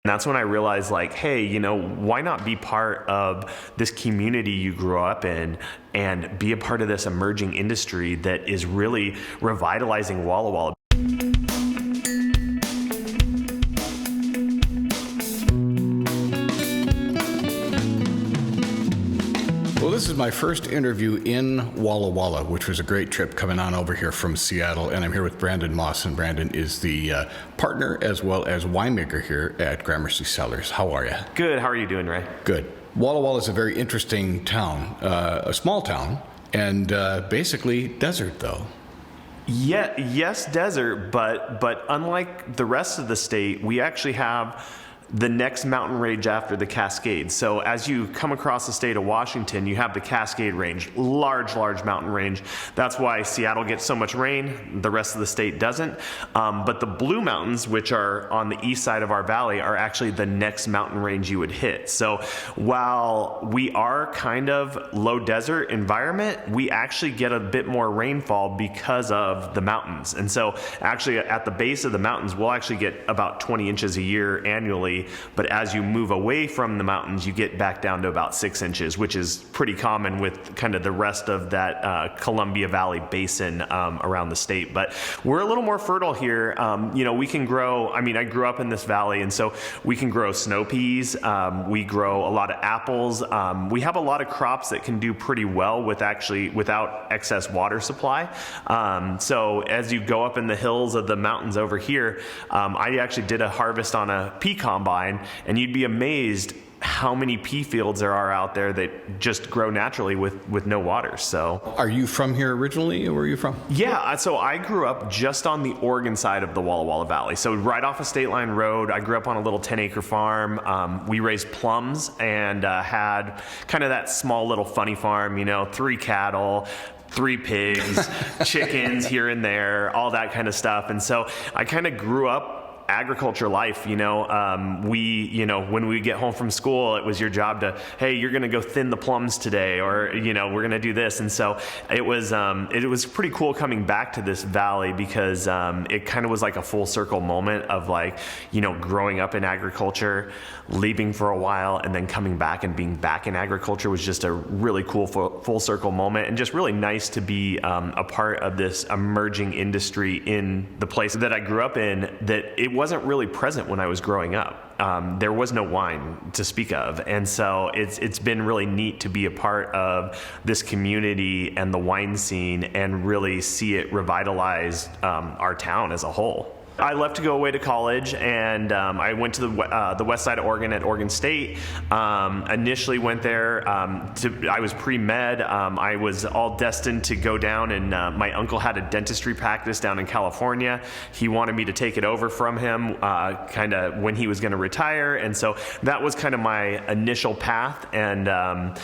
And that's when I realized, like, hey, why not be part of this community you grew up in and be a part of this emerging industry that is really revitalizing Walla Walla. Well, this is my first interview in Walla Walla, which was a great trip coming on over here from Seattle. And I'm here with Brandon Moss, and Brandon is the partner as well as winemaker here at Gramercy Cellars. How are you? Good. How are you doing, Ray? Good. Walla Walla is a very interesting town, a small town, and basically desert, though. Yeah, yes, desert, but unlike the rest of the state, we actually have the next mountain range after the Cascades. So as you come across the state of Washington, you have the Cascade Range, large mountain range. That's why Seattle gets so much rain, the rest of the state doesn't. But the Blue Mountains, which are on the east side of our valley, are actually the next mountain range you would hit. So while we are kind of low desert environment, we actually get a bit more rainfall because of the mountains. And so actually at the base of the mountains, we'll actually get about 20 inches a year annually. But as you move away from the mountains, you get back down to about 6 inches, which is pretty common with kind of the rest of that Columbia Valley basin around the state. But we're a little more fertile here. We can grow, I grew up in this valley, and so we can grow snow peas. We grow a lot of apples. We have a lot of crops that can do pretty well without excess water supply. So as you go up in the hills of the mountains over here, I actually did a harvest on a pea combine, and you'd be amazed how many pea fields there are out there that just grow naturally with no water. So, are you from here originally? Where are you from? Yeah, so I grew up just on the Oregon side of the Walla Walla Valley. So right off a state line road. I grew up on a little 10-acre farm. We raised plums and had kind of that small little funny farm, 3 cattle, 3 pigs, chickens here and there, all that kind of stuff. And so I kind of grew up agriculture life. When we get home from school, it was your job to, hey, you're going to go thin the plums today, or we're going to do this. And so it was pretty cool coming back to this valley, because it kind of was like a full circle moment of growing up in agriculture, leaving for a while, and then coming back and being back in agriculture was just a really cool full circle moment, and just really nice to be a part of this emerging industry in the place that I grew up in, that it wasn't really present when I was growing up. There was no wine to speak of, and so it's been really neat to be a part of this community and the wine scene and really see it revitalize our town as a whole. I left to go away to college, and I went to the west side of Oregon at Oregon State. Initially went there. I was pre-med. I was all destined to go down, and my uncle had a dentistry practice down in California. He wanted me to take it over from him kind of when he was going to retire, and so that was kind of my initial path. And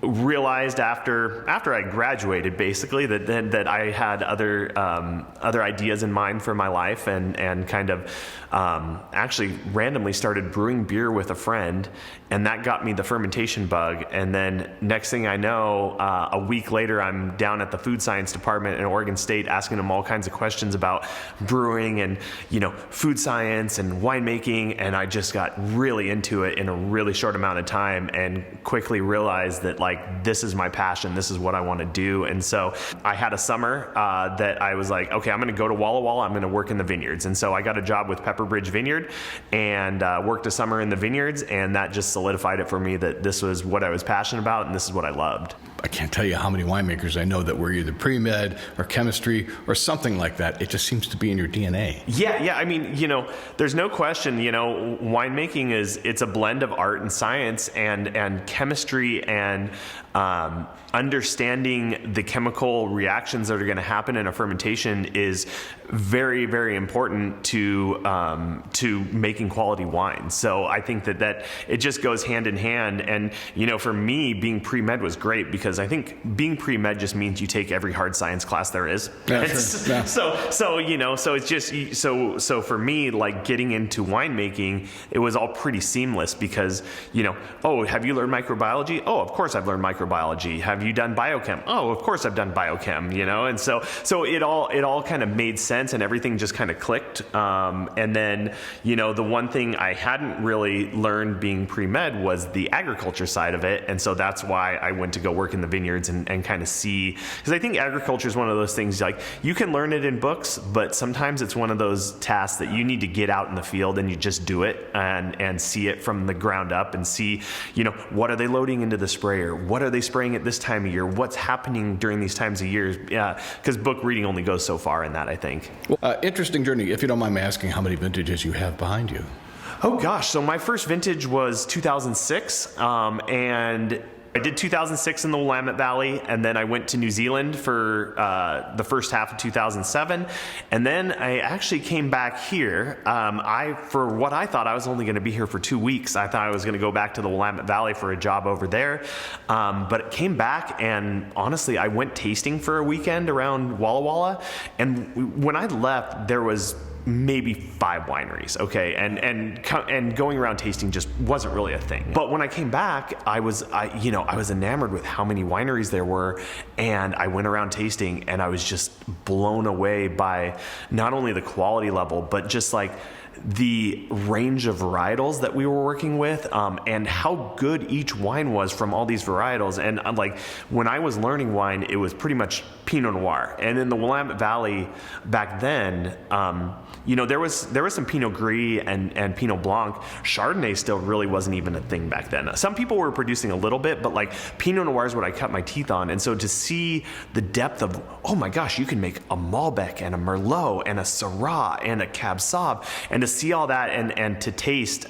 realized after I graduated, basically, that I had other ideas in mind for my life, and kind of actually randomly started brewing beer with a friend, and that got me the fermentation bug. And then next thing I know, a week later, I'm down at the food science department in Oregon State asking them all kinds of questions about brewing and food science and winemaking, and I just got really into it in a really short amount of time, and quickly realized that this is my passion, this is what I want to do. And so I had a summer that I was like, okay, I'm going to go to Walla Walla, I'm going to work in the vineyards. And so I got a job with Pepperbridge Vineyard and worked a summer in the vineyards, and that just solidified it for me that this was what I was passionate about and this is what I loved. I can't tell you how many winemakers I know that were either pre-med or chemistry or something like that. It just seems to be in your DNA. Yeah. There's no question, winemaking it's a blend of art and science and chemistry and understanding the chemical reactions that are going to happen in a fermentation is very, very important to making quality wine. So I think that it just goes hand in hand. And for me, being pre-med was great, because I think being pre-med just means you take every hard science class there is. Yeah, sure. Yeah. So it's just so for me, getting into winemaking, it was all pretty seamless, because oh, have you learned microbiology? Oh, of course I've learned microbiology. microbiology? Have you done biochem? Oh, of course I've done biochem, you know? And so it all kind of made sense, and everything just kind of clicked. And then, you know, the one thing I hadn't really learned being pre-med was the agriculture side of it. And so that's why I went to go work in the vineyards and kind of see, because I think agriculture is one of those things, like, you can learn it in books, but sometimes it's one of those tasks that you need to get out in the field and you just do it and see it from the ground up and see, you know, what are they loading into the sprayer? What are they spraying at this time of year? What's happening during these times of years? Yeah, because book reading only goes so far in that, I think. Well, interesting journey. If you don't mind me asking, how many vintages you have behind you? Oh gosh, so my first vintage was 2006, and I did 2006 in the Willamette Valley, and then I went to New Zealand for the first half of 2007, and then I actually came back here. For what I thought I was only going to be here for 2 weeks. I thought I was going to go back to the Willamette Valley for a job over there, but came back, and honestly, I went tasting for a weekend around Walla Walla, and when I left, there was maybe 5 wineries, okay, and going around tasting just wasn't really a thing. But when I came back, I was enamored with how many wineries there were, and I went around tasting, and I was just blown away by not only the quality level, but just like the range of varietals that we were working with, and how good each wine was from all these varietals. And like, when I was learning wine, it was pretty much Pinot Noir. And in the Willamette Valley back then, you know, there was some Pinot Gris and Pinot Blanc. Chardonnay still really wasn't even a thing back then. Some people were producing a little bit, but like Pinot Noir is what I cut my teeth on. And so to see the depth of, oh my gosh, you can make a Malbec and a Merlot and a Syrah and a Cab Sauv, and to see all that and to taste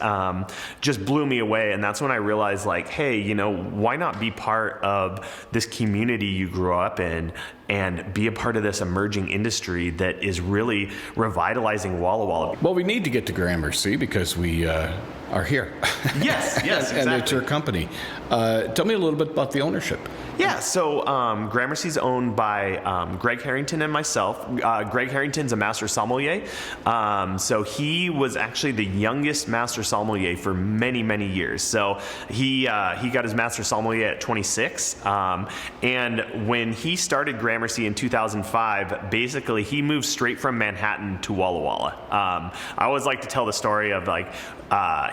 just blew me away. And that's when I realized, like, hey, you know, why not be part of this community you grew up in and be a part of this emerging industry that is really revitalizing Walla Walla? Well, we need to get to Gramercy because we are here. Yes, exactly. And it's your company. Tell me a little bit about the ownership. Yeah, so Gramercy's owned by Greg Harrington and myself. Greg Harrington's a master sommelier. So he was actually the youngest master sommelier for many, many years. So he got his master sommelier at 26. And when he started Gramercy in 2005, basically he moved straight from Manhattan to Walla Walla. I always like to tell the story of, like,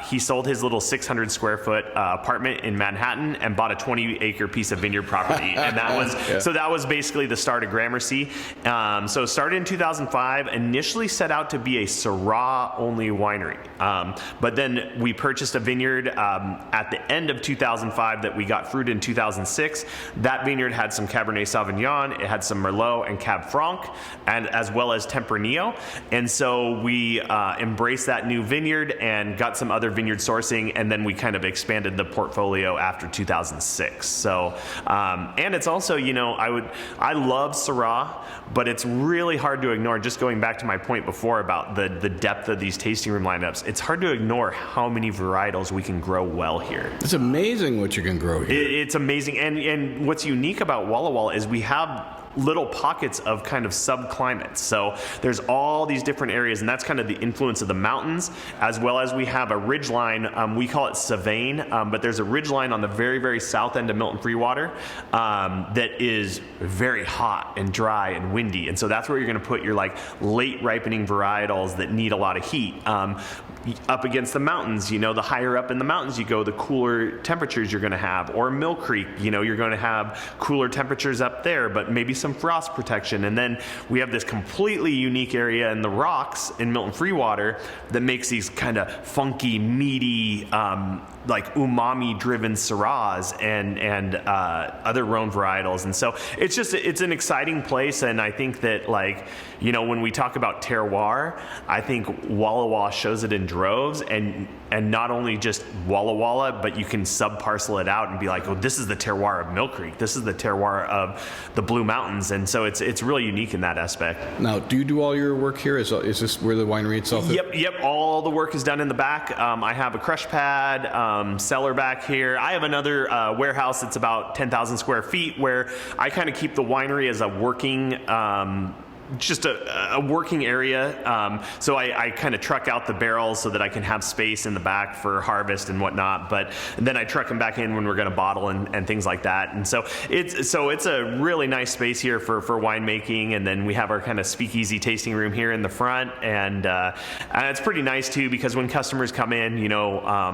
he sold his little 600 square foot apartment in Manhattan and bought a 20-acre piece of vineyard property, and that was so that was basically the start of Gramercy. So started in 2005. Initially set out to be a Syrah only winery, but then we purchased a vineyard at the end of 2005 that we got fruit in 2006. That vineyard had some Cabernet Sauvignon, it had some Merlot and Cab Franc, and as well as Tempranillo. And so we embraced that new vineyard and got some other vineyard sourcing, and then we kind of expanded the portfolio after 2006. So, and it's also, you know, I love Syrah, but it's really hard to ignore, just going back to my point before about the depth of these tasting room lineups, it's hard to ignore how many varietals we can grow well here. It's amazing what you can grow here. It's amazing. And what's unique about Walla Walla is we have little pockets of kind of subclimates. So there's all these different areas, and that's kind of the influence of the mountains, as well as we have a ridge line. We call it Savaine, but there's a ridge line on the very, very south end of Milton Freewater that is very hot and dry and windy. And so that's where you're going to put your, like, late ripening varietals that need a lot of heat. Up against the mountains, you know, the higher up in the mountains you go, the cooler temperatures you're going to have. Or Mill Creek, you know, you're going to have cooler temperatures up there, but maybe some frost protection. And then we have this completely unique area in the rocks in Milton Freewater that makes these kind of funky, meaty, like umami-driven Syrahs and other Rhone varietals. And so it's an exciting place. And I think that, like, you know, when we talk about terroir, I think Walla Walla shows it in droves, and not only just Walla Walla, but you can sub-parcel it out and be like, oh, this is the terroir of Mill Creek, this is the terroir of the Blue Mountains. And so it's really unique in that aspect. Now, do you do all your work here? Is this where the winery itself is? Yep. All the work is done in the back. I have a crush pad, cellar back here. I have another warehouse that's about 10,000 square feet where I kind of keep the winery as a working just a working area. So I kind of truck out the barrels so that I can have space in the back for harvest and whatnot. But then I truck them back in when we're going to bottle and things like that. And so it's a really nice space here for winemaking. And then we have our kind of speakeasy tasting room here in the front, and it's pretty nice too, because when customers come in,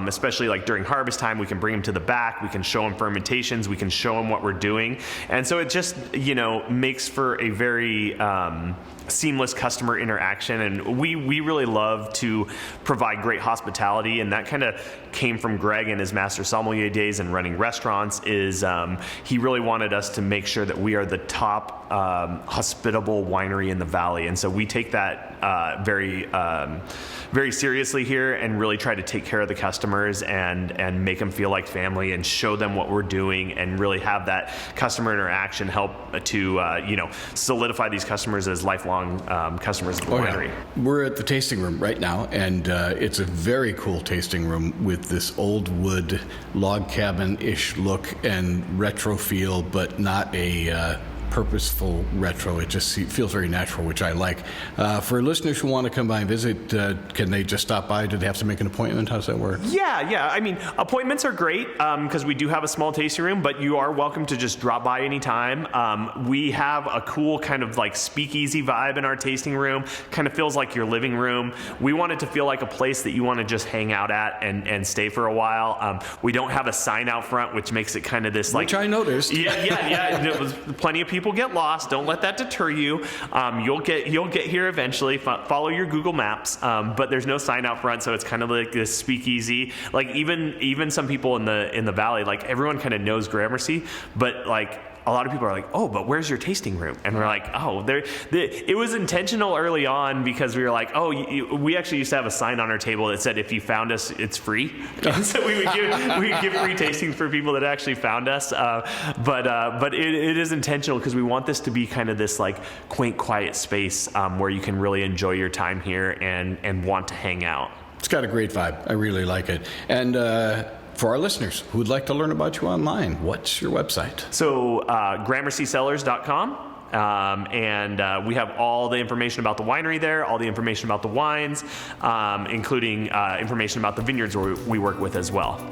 especially like during harvest time, we can bring them to the back. We can show them fermentations. We can show them what we're doing, and so it just makes for a very seamless customer interaction. And we really love to provide great hospitality, and that kind of came from Greg in his master sommelier days and running restaurants. He really wanted us to make sure that we are the top hospitable winery in the valley, and so we take that very seriously here, and really try to take care of the customers and make them feel like family, and show them what we're doing, and really have that customer interaction help to solidify these customers as lifelong customers of the winery. Yeah. We're at the tasting room right now, and it's a very cool tasting room with this old wood log cabin-ish look and retro feel, but not a purposeful retro. It just feels very natural, which I like. For listeners who want to come by and visit, can they just stop by? Do they have to make an appointment? How does that work? Yeah. I mean, appointments are great because we do have a small tasting room, but you are welcome to just drop by anytime. We have a cool kind of like speakeasy vibe in our tasting room. Kind of feels like your living room. We want it to feel like a place that you want to just hang out at and stay for a while. We don't have a sign out front, which makes it kind of this like... Which I noticed. Yeah. There was plenty of people get lost. Don't let that deter you. You'll get here eventually. Follow your Google Maps, but there's no sign out front, so it's kind of like this speakeasy. Like even some people in the valley, like everyone kind of knows Gramercy, but like a lot of people are like, oh, but where's your tasting room? And we're like, oh, it was intentional early on, because we were like, oh, we actually used to have a sign on our table that said, if you found us, it's free. And so we would give free tastings for people that actually found us. But it is intentional, because we want this to be kind of this like quaint, quiet space where you can really enjoy your time here and want to hang out. It's got a great vibe. I really like it. And for our listeners who would like to learn about you online, what's your website? So GramercyCellars.com. And we have all the information about the winery there, all the information about the wines, including information about the vineyards we work with as well.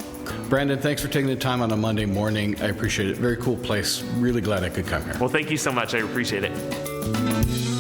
Brandon, thanks for taking the time on a Monday morning. I appreciate it. Very cool place. Really glad I could come here. Well, thank you so much. I appreciate it.